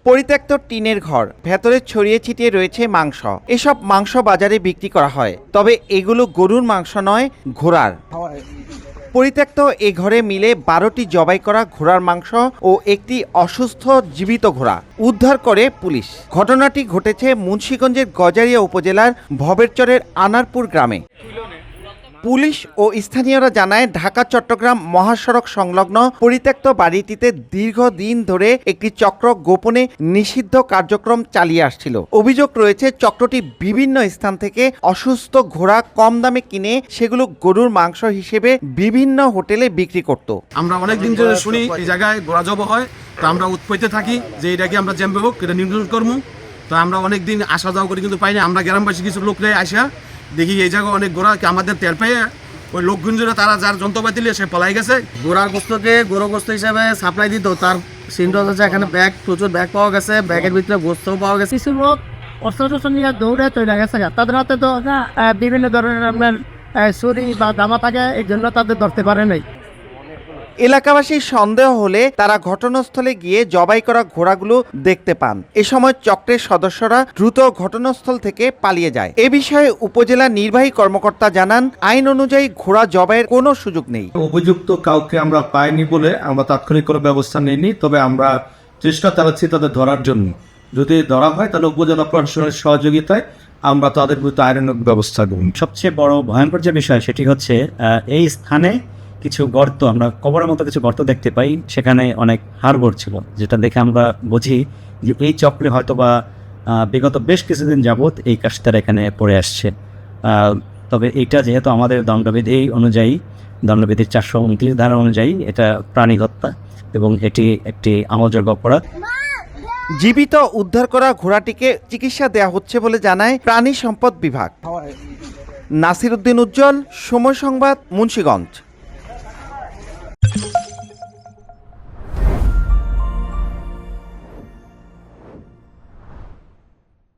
পরিত্যক্ত টিনের ঘর, ভেতরে ছড়িয়ে ছিটিয়ে রয়েছে মাংস। এসব মাংস বাজারে বিক্রি করা হয়, তবে এগুলো গরুর মাংস নয়, ঘোড়ার। পরিত্যক্ত এ ঘরে মিলে 12টি জবাই করা ঘোড়ার মাংস ও একটি অসুস্থ জীবিত ঘোড়া উদ্ধার করে পুলিশ। ঘটনাটি ঘটেছে মুন্সিগঞ্জের গজারিয়া উপজেলার ভবেরচরের আনারপুর গ্রামে। পুলিশ ও স্থানীয়রা জানায়, ঢাকা চট্টগ্রাম মহাসড়ক সংলগ্ন পরিত্যক্ত বাড়িটিতে দীর্ঘদিন ধরে একটি চক্র গোপনে নিষিদ্ধ কার্যক্রম চালিয়ে আসছিল। অভিযোগ রয়েছে, চক্রটি বিভিন্ন স্থান থেকে অসুস্থ ঘোড়া কম দামে কিনে সেগুলো গরুর মাংস হিসেবে বিভিন্ন হোটেলে বিক্রি করত। আমরা অনেকদিন ধরে শুনি এই জায়গায় ঘোড়া জব হয়, তো আমরা উৎপত্তি থাকি যে এটাকে আমরা জ্যাম্বে হোক এটা নির্ধারণ করবো। তো আমরা অনেকদিন আসা যাওয়া করে কিন্তু পাইনি। আমরা গ্রামবাসী কিছু লোকরে আসা দেখি এই জায়গায় অনেক ঘোড়া আমাদের তেল পেয়ে ওই লোকগুঞ্জরে তারা যার যন্ত্রপাতি নিয়ে সে পলাই গেছে। ঘোড়ার গোস্তকে গরু গোস্ত হিসাবে সাপ্লাই দিত। তার সিনটা হচ্ছে এখানে ব্যাগ, প্রচুর ব্যাগ পাওয়া গেছে, ব্যাগের ভিতরে গোস্তও পাওয়া গেছে। কিছু লোক অস্ত্র নিয়ে দৌড়ে চলে গেছে, তাদের হাতে তো বিভিন্ন ধরনের আপনার ছুরি বা দামা থাকে, এই জন্য তাদের ধরতে পারে নাই। এলাকাবাসীর সন্দেহ হলে তারা ঘটনাস্থলে গিয়ে জবাই করা ঘোড়াগুলো দেখতে পান। এ সময় চক্রের সদস্যরা দ্রুত ঘটনাস্থল থেকে পালিয়ে যায়। এ বিষয়ে উপজেলা নির্বাহী কর্মকর্তা জানান, আইন অনুযায়ী ঘোড়া জবাইয়ের কোনো সুযোগ নেই। অভিযুক্ত কাউকে আমরা পাইনি বলে আমরা তাৎক্ষণিক কোনো ব্যবস্থা নিইনি, তবে আমরা চেষ্টা চালাচ্ছি তাদের ধরার জন্য। যদি ধরা হয় তাহলে উপজেলা প্রশাসনের সহযোগিতায় আমরা তাদের বিরুদ্ধে আইনানুগ ব্যবস্থা নেব। সবচেয়ে বড় ভয়ঙ্কর যে বিষয় সেটি হচ্ছে এই স্থানে কিছু গর্ত, আমরা কবরের মতো কিছু গর্ত দেখতে পাই, সেখানে অনেক হাড়গোড় ছিল, যেটা দেখে আমরা বুঝি যে এই চক্রে হয়তো বা বিগত বেশ কিছুদিন যাবৎ এই কাজটা এখানে পড়ে আসছে। তবে এইটা যেহেতু আমাদের দণ্ডবিধি অনুযায়ী, দণ্ডবিধির 429 ধারা অনুযায়ী এটা প্রাণী হত্যা এবং এটি একটি আমলযোগ্য অপরাধ। জীবিত উদ্ধার করা ঘোড়াটিকে চিকিৎসা দেওয়া হচ্ছে বলে জানায় প্রাণী সম্পদ বিভাগ। নাসির উদ্দিন উজ্জ্বল, সময় সংবাদ, মুন্সিগঞ্জ।